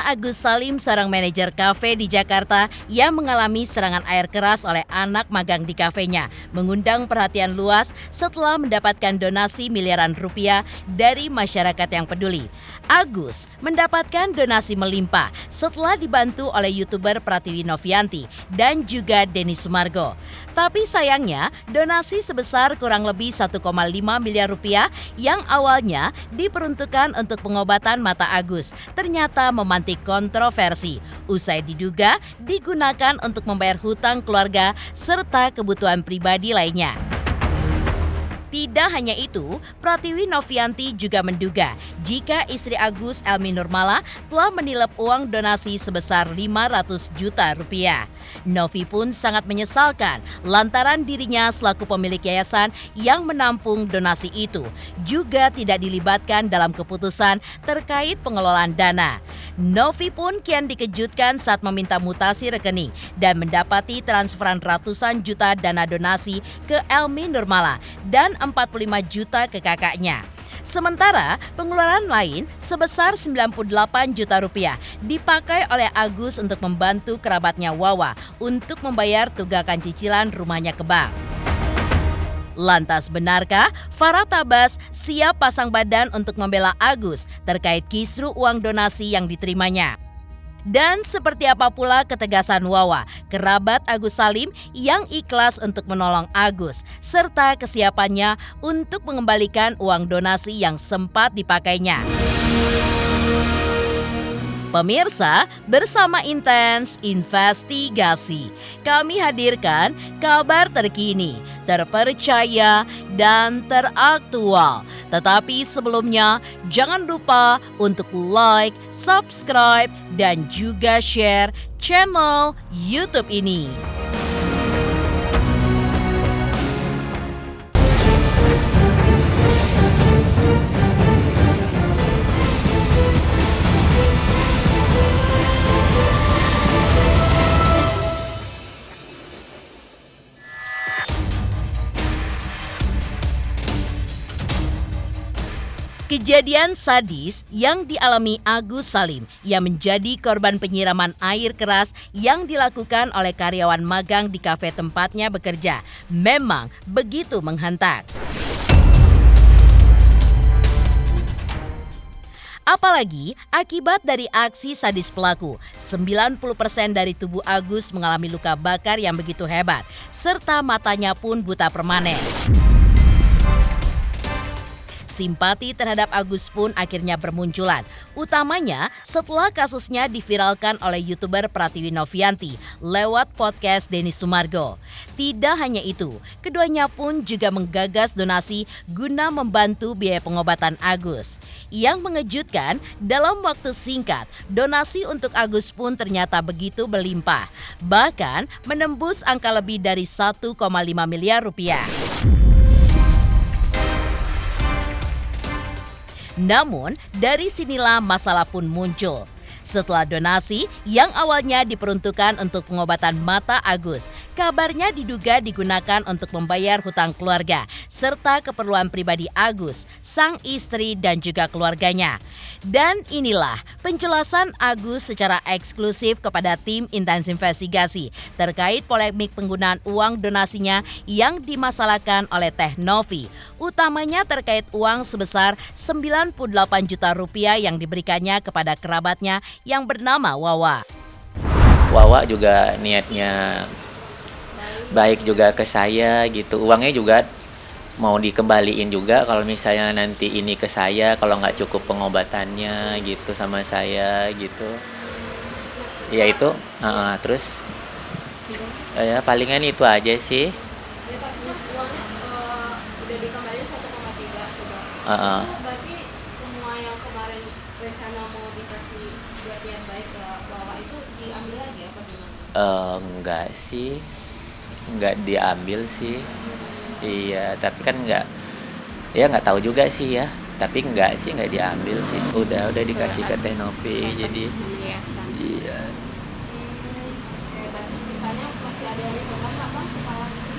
Agus Salim, seorang manajer kafe di Jakarta yang mengalami serangan air keras oleh anak magang di kafenya, mengundang perhatian luas setelah mendapatkan donasi miliaran rupiah dari masyarakat yang peduli. Agus mendapatkan donasi melimpah setelah dibantu oleh YouTuber Pratiwi Novianti dan juga Denny Sumargo. Tapi sayangnya, donasi sebesar kurang lebih 1,5 miliar rupiah yang awalnya diperuntukkan untuk pengobatan mata Agus ternyata memantik kontroversi. Usai diduga digunakan untuk membayar hutang keluarga serta kebutuhan pribadi lainnya. Tidak hanya itu, Pratiwi Novianti juga menduga jika istri Agus, Elmi Nurmala, telah menilep uang donasi sebesar 500 juta rupiah. Novi pun sangat menyesalkan lantaran dirinya selaku pemilik yayasan yang menampung donasi itu juga tidak dilibatkan dalam keputusan terkait pengelolaan dana. Novi pun kian dikejutkan saat meminta mutasi rekening dan mendapati transferan ratusan juta dana donasi ke Elmi Nurmala dan 45 juta ke kakaknya. Sementara pengeluaran lain sebesar 98 juta rupiah dipakai oleh Agus untuk membantu kerabatnya Wawa untuk membayar tunggakan cicilan rumahnya ke bank. Lantas benarkah Farah Tabas siap pasang badan untuk membela Agus terkait kisru uang donasi yang diterimanya? Dan seperti apa pula ketegasan Wawa, kerabat Agus Salim yang ikhlas untuk menolong Agus, serta kesiapannya untuk mengembalikan uang donasi yang sempat dipakainya. Pemirsa, bersama Intens Investigasi, kami hadirkan kabar terkini, terpercaya, dan teraktual. Tetapi sebelumnya, jangan lupa untuk like, subscribe, dan juga share channel YouTube ini. Kejadian sadis yang dialami Agus Salim yang menjadi korban penyiraman air keras yang dilakukan oleh karyawan magang di kafe tempatnya bekerja memang begitu menghantar. Apalagi akibat dari aksi sadis pelaku, 90% dari tubuh Agus mengalami luka bakar yang begitu hebat, serta matanya pun buta permanen. Simpati terhadap Agus pun akhirnya bermunculan, utamanya setelah kasusnya diviralkan oleh YouTuber Pratiwi Novianti lewat podcast Denny Sumargo. Tidak hanya itu, keduanya pun juga menggagas donasi guna membantu biaya pengobatan Agus. Yang mengejutkan, dalam waktu singkat, donasi untuk Agus pun ternyata begitu berlimpah, bahkan menembus angka lebih dari 1,5 miliar rupiah. Namun, dari sinilah masalah pun muncul. Setelah donasi yang awalnya diperuntukkan untuk pengobatan mata Agus, kabarnya diduga digunakan untuk membayar hutang keluarga serta keperluan pribadi Agus, sang istri dan juga keluarganya. Dan inilah penjelasan Agus secara eksklusif kepada tim Intens Investigasi terkait polemik penggunaan uang donasinya yang dimasalahkan oleh Teh Novi, utamanya terkait uang sebesar 98 juta rupiah yang diberikannya kepada kerabatnya yang bernama Wawa. Wawa juga niatnya baik juga ke saya gitu. Uangnya juga mau dikembaliin juga kalau misalnya nanti ini ke saya kalau nggak cukup pengobatannya gitu sama saya gitu. Ya itu, terus ya palingan itu aja sih. Uangnya udah dikembaliin 1,3 coba. Berarti semua yang kemarin rencana mau dikasih buat yang baik ke Wawa itu diambil lagi apa gimana? Enggak sih, enggak diambil sih. Iya, tapi kan enggak, ya nggak tahu juga sih ya. Tapi enggak sih, nggak diambil sih. Udah dikasih ke Teh Novi, jadi iya. Sisanya masih ada yang dimakan apa?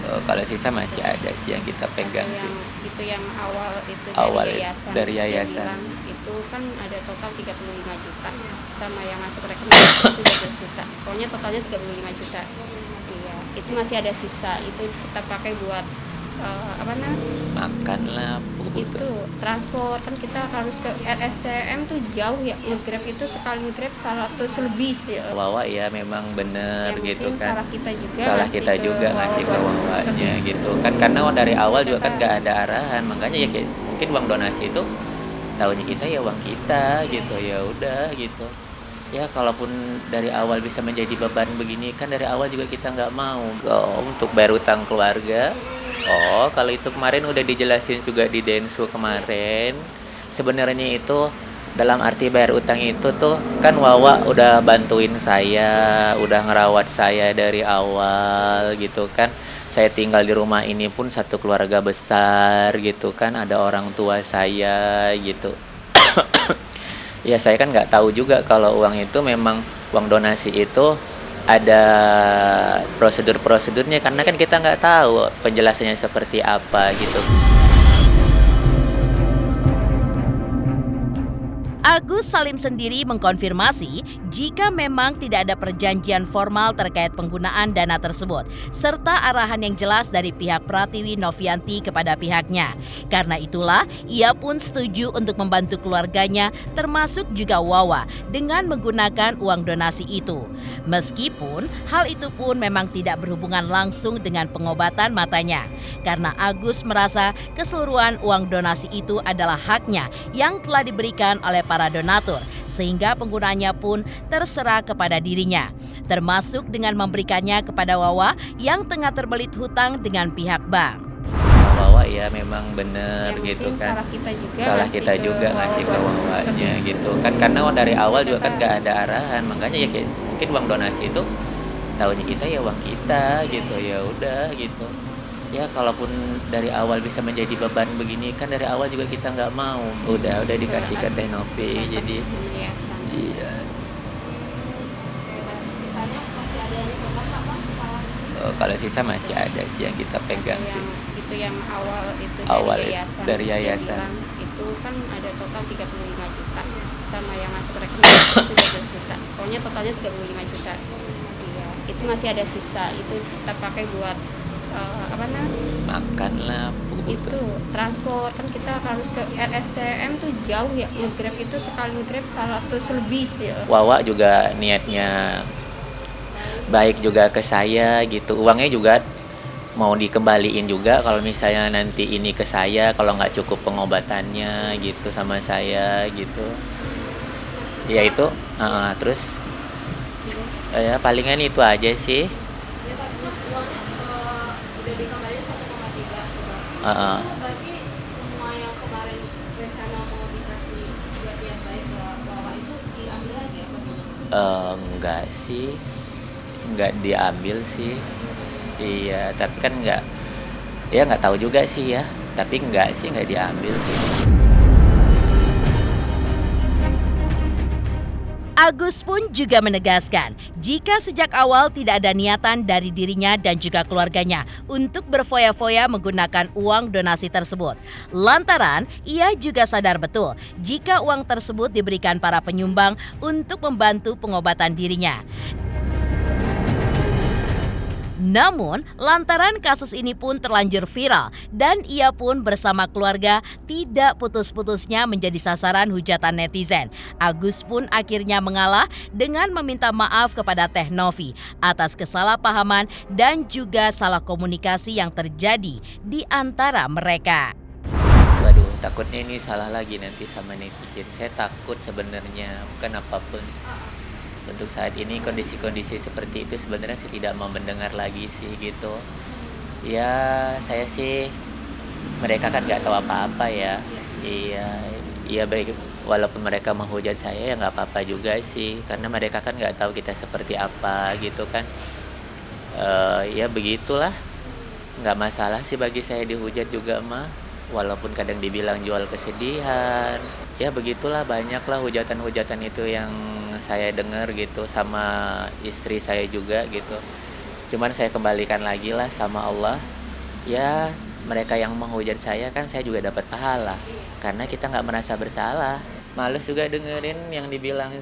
Kalau sisa masih ada sih yang kita pegang Ada sih. itu yang awal itu Awal dari yayasan. dari Dia yayasan. bilang itu kan ada total 35 juta sama yang masuk rekening itu 12 juta. Pokoknya totalnya 35 juta. Iya, itu masih ada sisa. Itu kita pakai buat apa namanya? Makan lah, Itu transport kan kita harus ke RSCM tuh jauh ya. Nge-Grab itu sekali nge-Grab 100 lebih ya. Wawa ya memang bener Ya, gitu mungkin kan. salah kita juga Salah ngasih kita ke juga ngasih ke Wawa wawanya gitu kan, karena dari awal juga kan nggak ada arahan, makanya ya kayak mungkin uang donasi itu tahunya kita ya uang kita gitu, ya udah gitu ya. Kalaupun dari awal bisa menjadi beban begini kan dari awal juga kita nggak mau. Untuk bayar utang keluarga, kalau itu kemarin udah dijelasin juga di Densu kemarin. Sebenarnya itu dalam arti bayar utang itu tuh kan Wawa udah bantuin saya, udah ngerawat saya dari awal gitu kan. Saya tinggal di rumah ini pun satu keluarga besar gitu kan, ada orang tua saya gitu. Ya saya kan nggak tahu juga kalau uang itu memang uang donasi itu ada prosedur-prosedurnya, karena kan kita nggak tahu penjelasannya seperti apa gitu. Agus Salim sendiri mengkonfirmasi jika memang tidak ada perjanjian formal terkait penggunaan dana tersebut, serta arahan yang jelas dari pihak Pratiwi Novianti kepada pihaknya. Karena itulah, ia pun setuju untuk membantu keluarganya, termasuk juga Wawa, dengan menggunakan uang donasi itu. Meskipun hal itu pun memang tidak berhubungan langsung dengan pengobatan matanya, karena Agus merasa keseluruhan uang donasi itu adalah haknya yang telah diberikan oleh para donatur, sehingga penggunaannya pun terserah kepada dirinya, termasuk dengan memberikannya kepada Wawa yang tengah terbelit hutang dengan pihak bank. Wawa ya memang bener Ya, gitu mungkin kan. salah kita juga Ngasih ke wawanya gitu kan, karena dari awal juga kan nggak ada arahan, makanya ya kayak mungkin uang donasi itu tahunya kita ya uang kita gitu, ya udah gitu ya. Kalaupun dari awal bisa menjadi beban begini kan dari awal juga kita nggak mau. Udah dikasih ke Teh Nopi, jadi yayasan. iya. Sisanya masih ada yang total apa? Kalau sisa masih ada sih yang kita pegang sih. Itu yang awal itu Awal dari yayasan. dari Dia yayasan. bilang itu kan ada total 35 juta sama yang masuk rekening itu 12 juta. Pokoknya totalnya 35 juta. Iya, itu masih ada sisa. Itu kita pakai buat apa namanya? Makan lah, Itu transport kan kita harus ke RSCM tuh jauh ya. Nge-Grab itu sekali nge-Grab 100 lebih ya. Wawa juga niatnya baik juga ke saya gitu, uangnya juga mau dikembaliin juga kalau misalnya nanti ini ke saya, kalau nggak cukup pengobatannya gitu sama saya gitu ya. Itu terus ya palingan itu aja sih. Ya tapi kan uangnya udah dikembaliin 1,3 coba. Berarti semua yang kemarin rencana mau dikasih buat yang baik ke Wawa itu diambil lagi apa gimana? Enggak sih, nggak diambil sih. Iya, tapi kan nggak tahu juga sih ya, tapi nggak diambil sih. Agus pun juga menegaskan jika sejak awal tidak ada niatan dari dirinya dan juga keluarganya untuk berfoya-foya menggunakan uang donasi tersebut. Lantaran ia juga sadar betul jika uang tersebut diberikan para penyumbang untuk membantu pengobatan dirinya. Namun, lantaran kasus ini pun terlanjur viral dan ia pun bersama keluarga tidak putus-putusnya menjadi sasaran hujatan netizen, Agus pun akhirnya mengalah dengan meminta maaf kepada Teh Novi atas kesalahpahaman dan juga salah komunikasi yang terjadi di antara mereka. Waduh, takutnya ini salah lagi nanti sama netizen. Saya takut sebenarnya, bukan apapun. Untuk saat ini kondisi-kondisi seperti itu sebenarnya saya tidak mau mendengar lagi sih gitu. Ya saya sih, mereka kan nggak tahu apa-apa ya. Iya baik, walaupun mereka menghujat saya ya nggak apa-apa juga sih, karena mereka kan nggak tahu kita seperti apa gitu kan. Ya begitulah, nggak masalah sih bagi saya dihujat juga mah. Walaupun kadang dibilang jual kesedihan, ya begitulah, banyaklah hujatan-hujatan itu yang saya dengar gitu, sama istri saya juga gitu. Cuman saya kembalikan lagi lah sama Allah, ya mereka yang menghujat saya kan saya juga dapat pahala karena kita nggak merasa bersalah. Males juga dengerin yang dibilang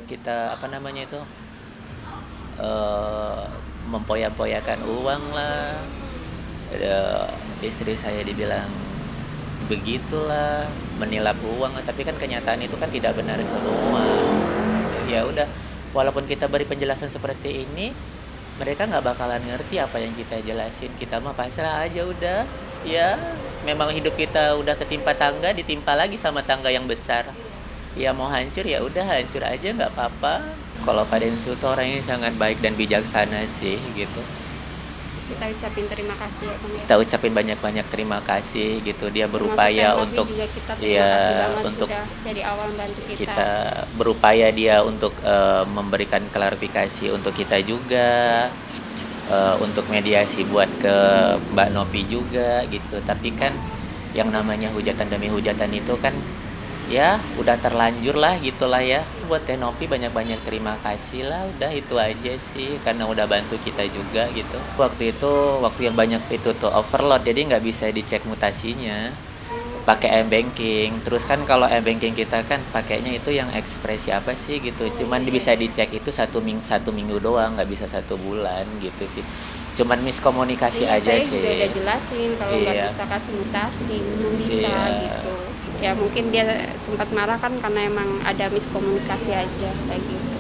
kita apa namanya itu mempoya-poyakan uang lah. Istri saya dibilang begitulah, menilap uang, tapi kan kenyataan itu kan tidak benar semua. Ya udah, walaupun kita beri penjelasan seperti ini, mereka nggak bakalan ngerti apa yang kita jelasin. Kita mah pasrah aja udah. Ya, memang hidup kita udah ketimpa tangga, ditimpa lagi sama tangga yang besar. Ya mau hancur ya udah hancur aja, nggak apa-apa. Kalau Pak Densu tuh orang ini sangat baik dan bijaksana sih gitu. Kita ucapin terima kasih ya Bang. Kita ucapin banyak-banyak terima kasih gitu. Dia berupaya untuk juga kita terima kasih banget untuk udah dari awal bantu kita. Kita berupaya dia untuk memberikan klarifikasi untuk kita juga, untuk mediasi buat ke Mbak Novi juga gitu. Tapi kan yang namanya hujatan demi hujatan itu kan ya udah terlanjur lah gitulah ya. Buat Teh Novi banyak-banyak terima kasih lah, udah itu aja sih karena udah bantu kita juga gitu. Waktu yang banyak itu tuh overload, jadi nggak bisa dicek mutasinya pakai m-banking. Terus kan kalau m-banking kita kan pakainya itu yang ekspresi apa sih gitu, cuman bisa dicek itu satu minggu doang, nggak bisa 1 bulan gitu sih. Cuman miskomunikasi aja sih. Saya juga udah jelasin kalau nggak bisa kasih mutasi, belum bisa gitu. Ya mungkin dia sempat marah kan karena emang ada miskomunikasi aja kayak gitu.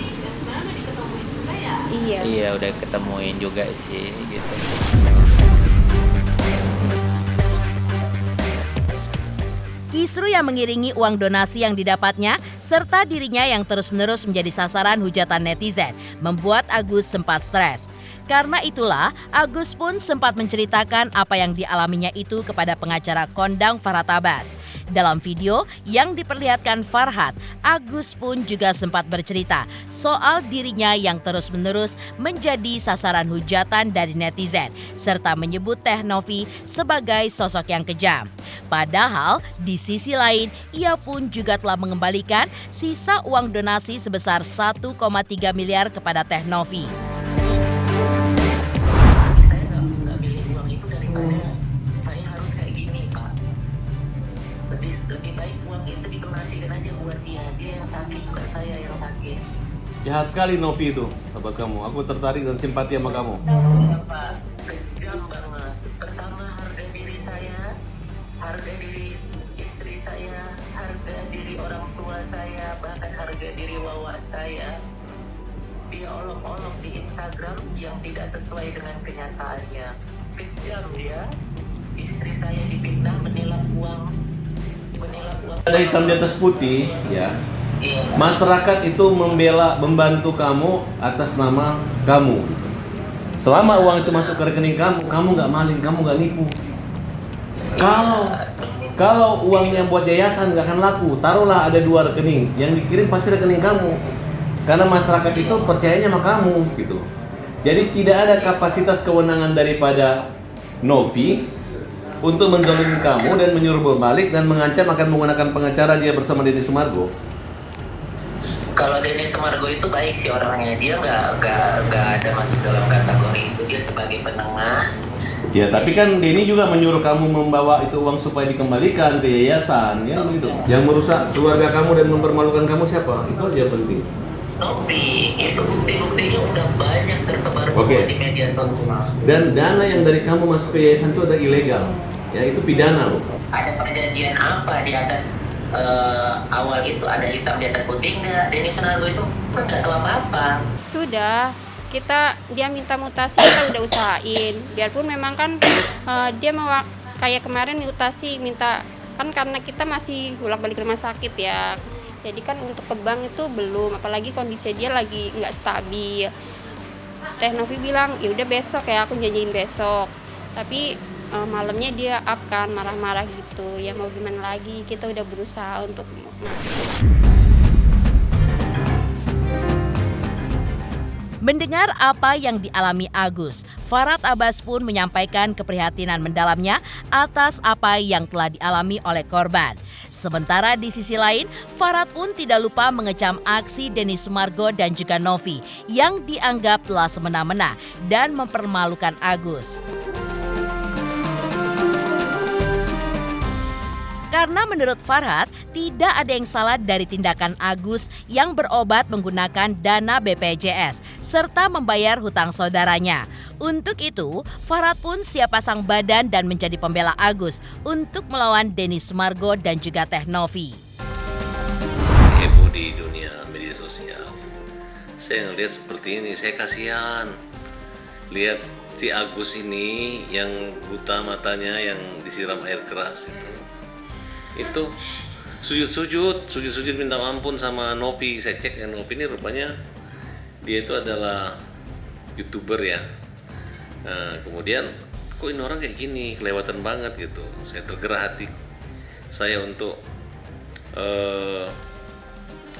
Dan sebenarnya udah diketemuin juga ya? Iya udah ketemuin juga sih gitu. Kisru yang mengiringi uang donasi yang didapatnya serta dirinya yang terus-menerus menjadi sasaran hujatan netizen membuat Agus sempat stres. Karena itulah, Agus pun sempat menceritakan apa yang dialaminya itu kepada pengacara kondang Farhad Abbas. Dalam video yang diperlihatkan Farhad, Agus pun juga sempat bercerita soal dirinya yang terus-menerus menjadi sasaran hujatan dari netizen, serta menyebut Teh Novi sebagai sosok yang kejam. Padahal, di sisi lain, ia pun juga telah mengembalikan sisa uang donasi sebesar 1,3 miliar kepada Teh Novi. Lebih baik uang itu didonasikan aja buat dia yang sakit, bukan saya yang sakit. Jahat sekali Novi itu, sahabat kamu. Aku tertarik dan simpati sama kamu. Pak, kejam banget. Pertama harga diri saya, harga diri istri saya, harga diri orang tua saya, bahkan harga diri wawa saya. Dia olok-olok di Instagram yang tidak sesuai dengan kenyataannya. Kejam dia. Istri saya dipitnah menilap uang. Ada hitam di atas putih, ya. Masyarakat itu membantu kamu atas nama kamu. Selama uang itu masuk ke rekening kamu nggak maling, kamu nggak nipu. Kalau uangnya buat yayasan nggak akan laku. Taruhlah ada 2 rekening, yang dikirim pasti rekening kamu. Karena masyarakat itu percayanya sama kamu, gitu. Jadi tidak ada kapasitas kewenangan daripada Novi untuk menzalimi kamu dan menyuruh berbalik dan mengancam akan menggunakan pengacara dia bersama Denny Sumargo. Kalau Denny Sumargo itu baik sih orangnya, dia nggak ada masuk dalam kategori itu, dia sebagai penengah. Ya tapi kan Denny juga menyuruh kamu membawa itu uang supaya dikembalikan ke yayasan, ya begitu. Yang merusak keluarga kamu dan mempermalukan kamu siapa? Itu aja penting. Novi, itu bukti-buktinya udah banyak tersebar semua di media sosial. Dan dana yang dari kamu masuk ke yayasan itu ada ilegal, ya itu pidana loh. Ada perjanjian apa di atas awal itu, ada hitam di atas putih nggak? Denny Sumargo itu nggak tahu apa-apa. Sudah, dia minta mutasi kita udah usahain. Biarpun memang kan dia mau kayak kemarin mutasi minta kan karena kita masih bolak-balik rumah sakit ya. Jadi kan untuk ke bank itu belum, apalagi kondisi dia lagi nggak stabil. Teh Novi bilang, ya udah besok ya, aku janjiin besok. Tapi malamnya dia up kan, marah-marah gitu. Ya mau gimana lagi, kita udah berusaha untuk masuk. Mendengar apa yang dialami Agus, Farhad Abbas pun menyampaikan keprihatinan mendalamnya atas apa yang telah dialami oleh korban. Sementara di sisi lain, Farhad pun tidak lupa mengecam aksi Denny Sumargo dan juga Novi yang dianggap telah semena-mena dan mempermalukan Agus. Karena menurut Farhat, tidak ada yang salah dari tindakan Agus yang berobat menggunakan dana BPJS serta membayar hutang saudaranya. Untuk itu, Farhat pun siap pasang badan dan menjadi pembela Agus untuk melawan Denny Sumargo dan juga Teh Novi. Heboh di dunia media sosial. Saya ngelihat seperti ini, saya kasihan. Lihat si Agus ini yang buta matanya, yang disiram air keras itu sujud minta ampun sama Novi. Saya cek ya, Novi ini rupanya dia itu adalah YouTuber ya. Nah, kemudian kok ini orang kayak gini, kelewatan banget gitu. Saya tergerak hati saya untuk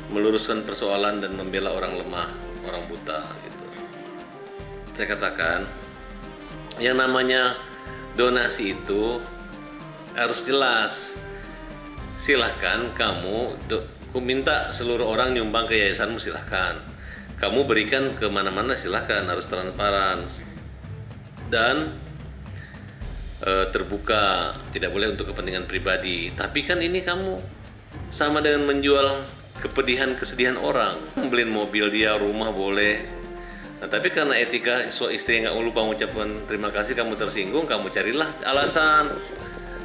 meluruskan persoalan dan membela orang lemah, orang buta gitu. Saya katakan yang namanya donasi itu harus jelas. Silahkan kamu, aku minta seluruh orang nyumbang ke yayasanmu, silahkan. Kamu berikan ke mana-mana, silahkan, harus transparan dan terbuka, tidak boleh untuk kepentingan pribadi. Tapi kan ini kamu sama dengan menjual kepedihan, kesedihan orang. Beliin mobil dia, rumah boleh. Nah, tapi karena etika istri nggak lupa mengucapkan terima kasih, kamu tersinggung, kamu carilah alasan.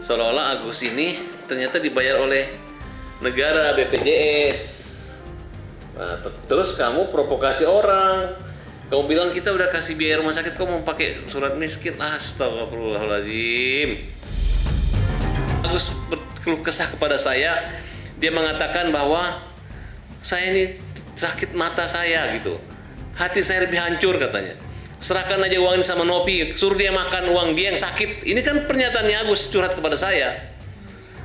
Seolah-olah Agus ini ternyata dibayar oleh negara BPJS. Nah, terus kamu provokasi orang. Kamu bilang kita udah kasih biaya rumah sakit, kok mau pakai surat miskin? Astagfirullahaladzim. Agus berkeluh kesah kepada saya. Dia mengatakan bahwa saya ini sakit mata saya gitu. Hati saya lebih hancur katanya. Serahkan aja uang ini sama Novi, suruh dia makan uang dia yang sakit. Ini kan pernyataannya Agus curhat kepada saya.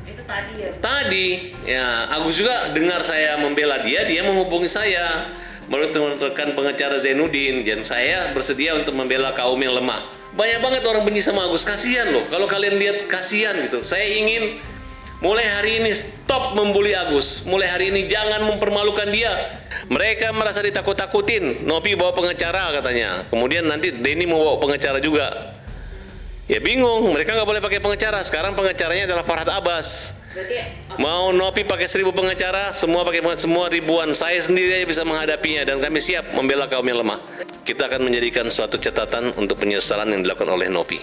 Itu tadi ya? Tadi, ya Agus juga dengar saya membela dia menghubungi saya melalui rekan pengacara Zainuddin, dan saya bersedia untuk membela kaum yang lemah. Banyak banget orang benci sama Agus, kasihan loh. Kalau kalian lihat, kasihan gitu. Saya ingin mulai hari ini stop membuli Agus. Mulai hari ini jangan mempermalukan dia. Mereka merasa ditakut-takutin. Novi bawa pengacara katanya. Kemudian nanti Denny mau bawa pengacara juga. Ya bingung, mereka nggak boleh pakai pengacara. Sekarang pengacaranya adalah Farhat Abbas. Mau Novi pakai 1000 pengacara, semua pakai semua ribuan. Saya sendiri aja bisa menghadapinya dan kami siap membela kaum yang lemah. Kita akan menjadikan suatu catatan untuk penyesalan yang dilakukan oleh Novi.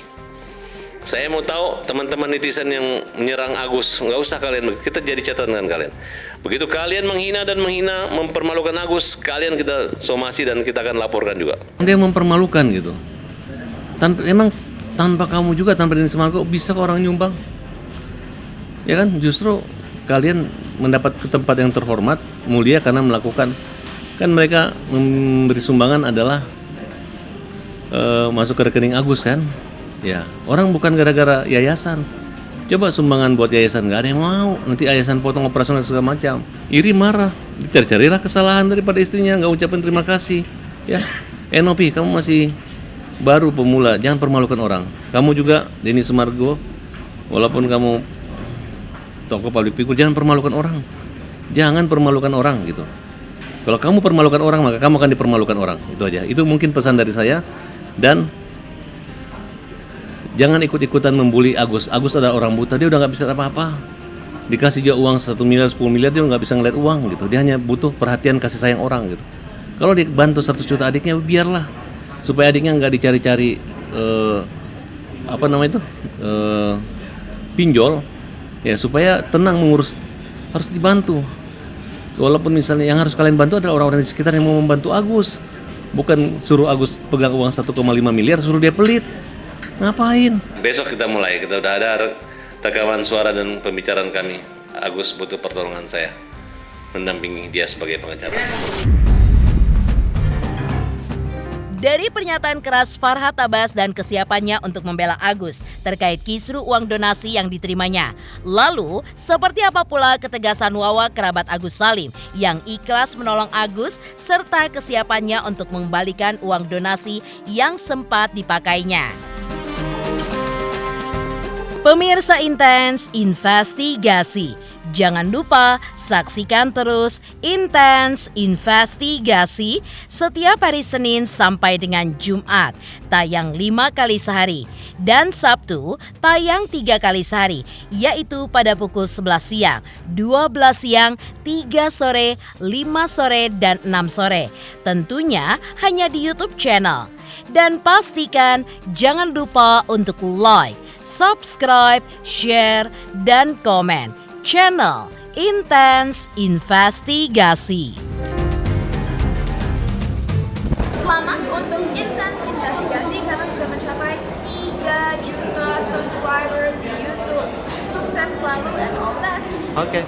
Saya mau tahu teman-teman netizen yang menyerang Agus, nggak usah kalian, kita jadi catatan dengan kalian. Begitu kalian menghina, mempermalukan Agus, kalian kita somasi dan kita akan laporkan juga. Dia mempermalukan gitu. Tanpa kamu juga, tanpa Denny Sumargo, bisa ke orang nyumbang? Ya kan, justru kalian mendapat ke tempat yang terhormat, mulia karena melakukan. Kan mereka memberi sumbangan adalah masuk ke rekening Agus kan. Ya, orang bukan gara-gara yayasan. Coba sumbangan buat yayasan, nggak ada yang mau. Nanti yayasan potong operasional segala macam. Iri, marah. Cari-carilah kesalahan daripada istrinya, nggak ucapin terima kasih. Ya, Novi, kamu masih baru pemula, jangan permalukan orang. Kamu juga, Denny Sumargo, walaupun kamu tokoh public figure, jangan permalukan orang. Jangan permalukan orang gitu. Kalau kamu permalukan orang, maka kamu akan dipermalukan orang. Itu aja. Itu mungkin pesan dari saya. Dan jangan ikut-ikutan membuli Agus. Agus adalah orang buta, dia udah nggak bisa apa-apa. Dikasih juga uang 1 miliar, 10 miliar, dia nggak bisa ngeliat uang gitu. Dia hanya butuh perhatian, kasih sayang orang gitu. Kalau dibantu 100 juta adiknya, biarlah. Supaya adiknya nggak dicari-cari pinjol. Ya, supaya tenang mengurus, harus dibantu. Walaupun misalnya yang harus kalian bantu adalah orang-orang di sekitar yang mau membantu Agus. Bukan suruh Agus pegang uang 1,5 miliar, suruh dia pelit. Ngapain? Besok kita mulai, kita udah ada rekaman suara dan pembicaraan kami. Agus butuh pertolongan saya, mendampingi dia sebagai pengacara. Dari pernyataan keras Farhat Abbas dan kesiapannya untuk membela Agus terkait kisru uang donasi yang diterimanya. Lalu, seperti apa pula ketegasan Wawa kerabat Agus Salim yang ikhlas menolong Agus serta kesiapannya untuk mengembalikan uang donasi yang sempat dipakainya. Pemirsa Intens Investigasi, jangan lupa saksikan terus Intens Investigasi setiap hari Senin sampai dengan Jumat, tayang 5 kali sehari, dan Sabtu tayang 3 kali sehari, yaitu pada pukul 11 siang, 12 siang, 3 sore, 5 sore, dan 6 sore. Tentunya hanya di YouTube channel. Dan pastikan jangan lupa untuk like, subscribe, share, dan komen channel Intens Investigasi. Selamat untuk Intens Investigasi karena sudah mencapai 3 juta subscribers di YouTube. Sukses selalu and all the best. Oke.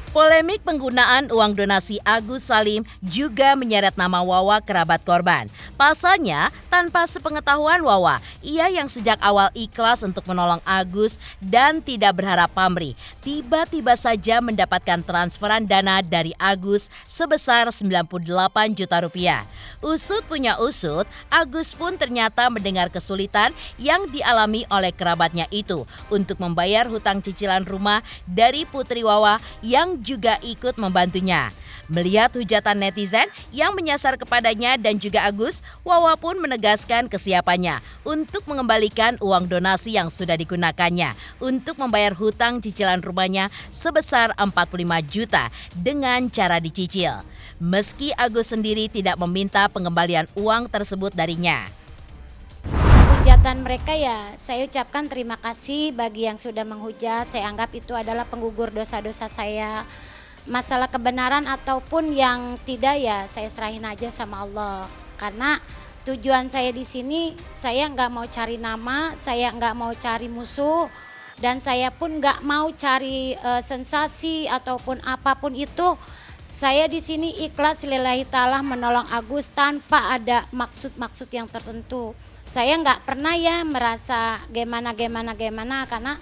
Polemik penggunaan uang donasi Agus Salim juga menyeret nama Wawa kerabat korban. Pasalnya, tanpa sepengetahuan Wawa, ia yang sejak awal ikhlas untuk menolong Agus dan tidak berharap pamrih, tiba-tiba saja mendapatkan transferan dana dari Agus sebesar 98 juta rupiah. Usut punya usut, Agus pun ternyata mendengar kesulitan yang dialami oleh kerabatnya itu untuk membayar hutang cicilan rumah dari putri Wawa yang juga ikut membantunya. Melihat hujatan netizen yang menyasar kepadanya dan juga Agus, Wawa pun menegaskan kesiapannya untuk mengembalikan uang donasi yang sudah digunakannya untuk membayar hutang cicilan rumahnya sebesar 45 juta dengan cara dicicil. Meski Agus sendiri tidak meminta pengembalian uang tersebut darinya. Hujatan mereka ya, saya ucapkan terima kasih bagi yang sudah menghujat. Saya anggap itu adalah penggugur dosa-dosa saya. Masalah kebenaran ataupun yang tidak ya, saya serahin aja sama Allah. Karena tujuan saya di sini, saya nggak mau cari nama, saya nggak mau cari musuh, dan saya pun nggak mau cari sensasi ataupun apapun itu. Saya di sini ikhlas lillahi ta'ala menolong Agus tanpa ada maksud-maksud yang tertentu. Saya nggak pernah ya merasa gimana karena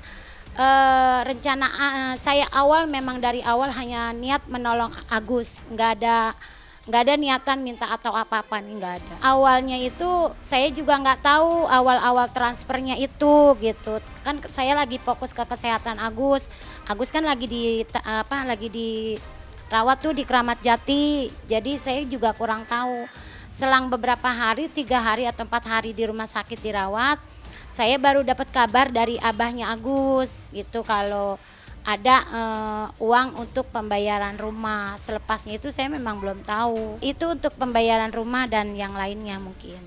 rencana saya awal memang dari awal hanya niat menolong Agus, nggak ada niatan minta atau apa-apa nih, nggak ada. Awalnya itu saya juga nggak tahu awal-awal transfernya itu gitu kan, saya lagi fokus ke kesehatan Agus kan lagi di rawat tuh di Kramat Jati, jadi saya juga kurang tahu. Selang beberapa hari, 3 hari atau 4 hari di rumah sakit dirawat, saya baru dapat kabar dari abahnya Agus gitu kalau ada uang untuk pembayaran rumah. Selepasnya itu saya memang belum tahu. Itu untuk pembayaran rumah dan yang lainnya mungkin.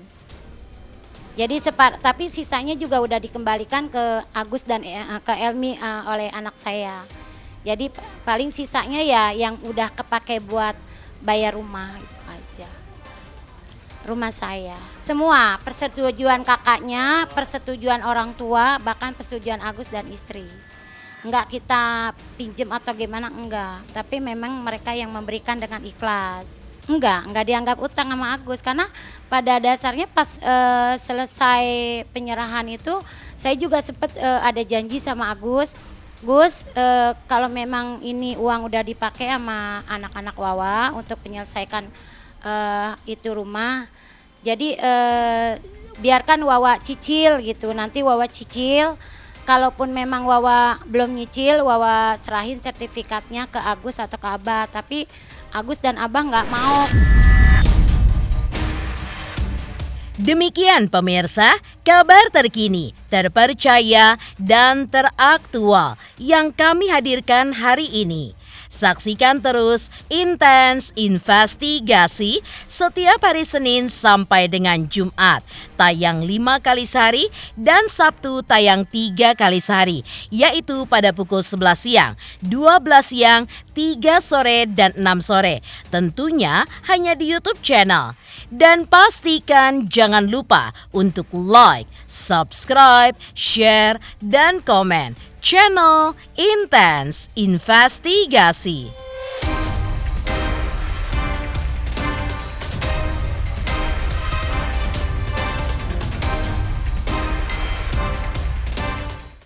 Jadi tapi sisanya juga udah dikembalikan ke Agus dan ke Elmi oleh anak saya. Jadi paling sisanya ya yang udah kepake buat bayar rumah itu aja. Rumah saya. Semua persetujuan kakaknya, persetujuan orang tua, bahkan persetujuan Agus dan istri. Enggak kita pinjem atau gimana, enggak. Tapi memang mereka yang memberikan dengan ikhlas. Enggak dianggap utang sama Agus karena pada dasarnya pas selesai penyerahan itu saya juga sempat ada janji sama Agus. Gus, kalau memang ini uang udah dipakai sama anak-anak Wawa untuk menyelesaikan itu rumah, jadi biarkan Wawa cicil gitu, nanti Wawa cicil, kalaupun memang Wawa belum nyicil, Wawa serahin sertifikatnya ke Agus atau ke Abah, tapi Agus dan Abah nggak mau. Demikian pemirsa, kabar terkini, terpercaya, dan teraktual yang kami hadirkan hari ini. Saksikan terus Intens Investigasi setiap hari Senin sampai dengan Jumat, tayang 5 kali sehari, dan Sabtu tayang 3 kali sehari, yaitu pada pukul 11 siang, 12 siang, 3 sore, dan 6 sore. Tentunya hanya di YouTube channel. Dan pastikan jangan lupa untuk like, subscribe, share, dan komen channel Intens Investigasi.